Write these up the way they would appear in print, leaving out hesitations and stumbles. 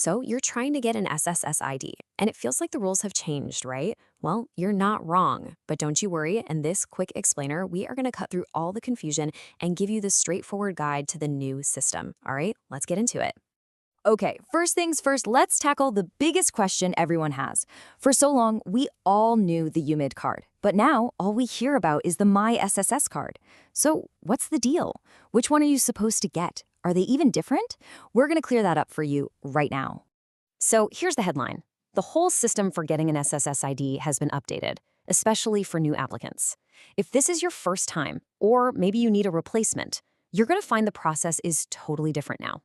So you're trying to get an SSS ID, and it feels like the rules have changed, right? Well, you're not wrong. But don't you worry, in this quick explainer, we are going to cut through all the confusion and give you the straightforward guide to the new system. All right, let's get into it. Okay, first things first, let's tackle the biggest question everyone has. For so long, we all knew the UMID card, but now all we hear about is the MySSS card. So what's the deal? Which one are you supposed to get? Are they even different? We're going to clear that up for you right now. So here's the headline. The whole system for getting an SSS ID has been updated, especially for new applicants. If this is your first time, or maybe you need a replacement, you're going to find the process is totally different now.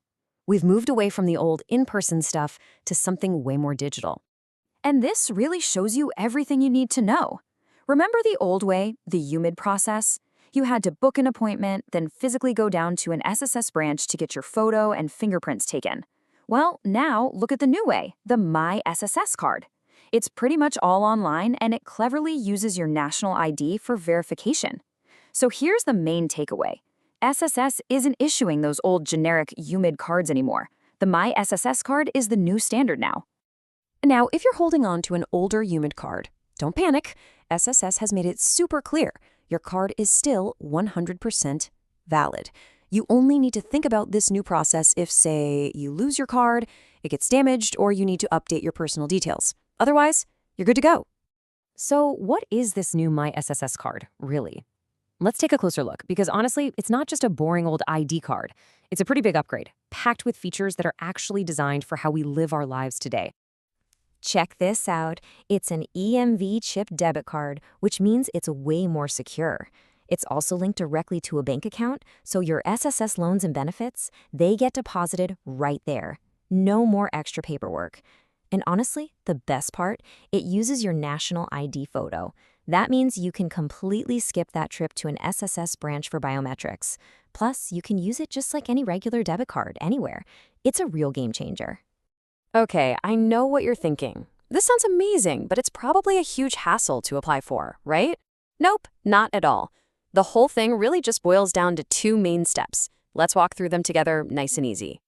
We've moved away from the old in-person stuff to something way more digital. And this really shows you everything you need to know. Remember the old way, the UMID process? You had to book an appointment, then physically go down to an SSS branch to get your photo and fingerprints taken. Well, now look at the new way, the MySSS card. It's pretty much all online, and it cleverly uses your national ID for verification. So here's the main takeaway. SSS isn't issuing those old generic UMID cards anymore. The MySSS card is the new standard now. Now, if you're holding on to an older UMID card, don't panic. SSS has made it super clear. Your card is still 100% valid. You only need to think about this new process if, say, you lose your card, it gets damaged, or you need to update your personal details. Otherwise, you're good to go. So what is this new MySSS card, really? Let's take a closer look, because honestly, it's not just a boring old ID card. It's a pretty big upgrade, packed with features that are actually designed for how we live our lives today. Check this out. It's an EMV chip debit card, which means it's way more secure. It's also linked directly to a bank account, so your SSS loans and benefits, they get deposited right there. No more extra paperwork. And honestly, the best part, it uses your national ID photo. That means you can completely skip that trip to an SSS branch for biometrics. Plus, you can use it just like any regular debit card anywhere. It's a real game changer. Okay, I know what you're thinking. This sounds amazing, but it's probably a huge hassle to apply for, right? Nope, not at all. The whole thing really just boils down to two main steps. Let's walk through them together nice and easy.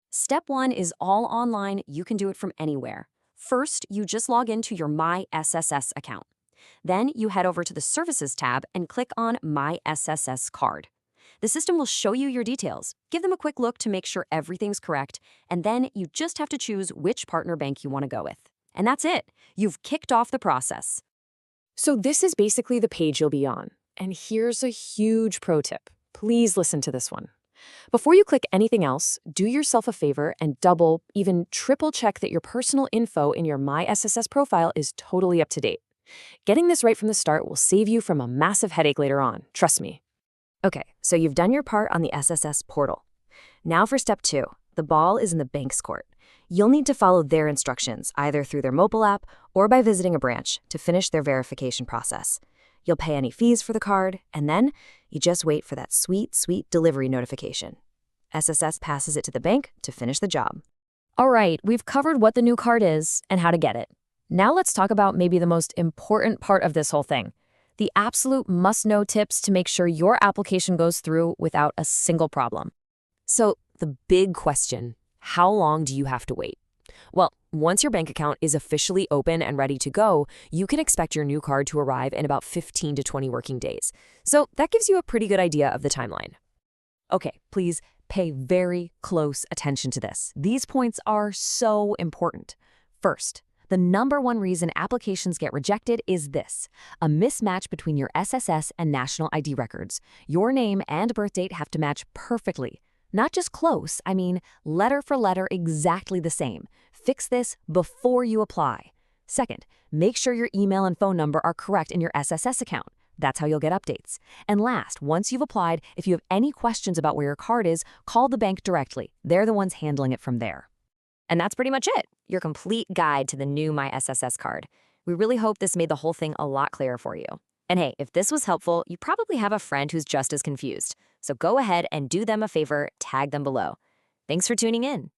Step 1 is all online. You can do it from anywhere. First, you just log into your MySSS account. Then you head over to the Services tab and click on MySSS card. The system will show you your details. Give them a quick look to make sure everything's correct, and then you just have to choose which partner bank you want to go with. And that's it. You've kicked off the process. So this is basically the page you'll be on. And here's a huge pro tip. Please listen to this one. Before you click anything else, do yourself a favor and double, even triple check that your personal info in your MySSS profile is totally up to date. Getting this right from the start will save you from a massive headache later on, trust me. Okay, so you've done your part on the SSS portal. Now for step 2, the ball is in the bank's court. You'll need to follow their instructions, either through their mobile app or by visiting a branch to finish their verification process. You'll pay any fees for the card, and then you just wait for that sweet, sweet delivery notification. SSS passes it to the bank to finish the job. All right, we've covered what the new card is and how to get it. Now let's talk about maybe the most important part of this whole thing. The absolute must-know tips to make sure your application goes through without a single problem. So the big question, how long do you have to wait? Well, once your bank account is officially open and ready to go, you can expect your new card to arrive in about 15 to 20 working days. So that gives you a pretty good idea of the timeline. Okay, please pay very close attention to this. These points are so important. First, the #1 reason applications get rejected is this: a mismatch between your SSS and national ID records. Your name and birth date have to match perfectly. Not just close, I mean letter for letter exactly the same. Fix this before you apply. Second, make sure your email and phone number are correct in your SSS account. That's how you'll get updates. And last, once you've applied, if you have any questions about where your card is, call the bank directly. They're the ones handling it from there. And that's pretty much it, your complete guide to the new MySSS card. We really hope this made the whole thing a lot clearer for you. And hey, if this was helpful, you probably have a friend who's just as confused. So go ahead and do them a favor, tag them below. Thanks for tuning in.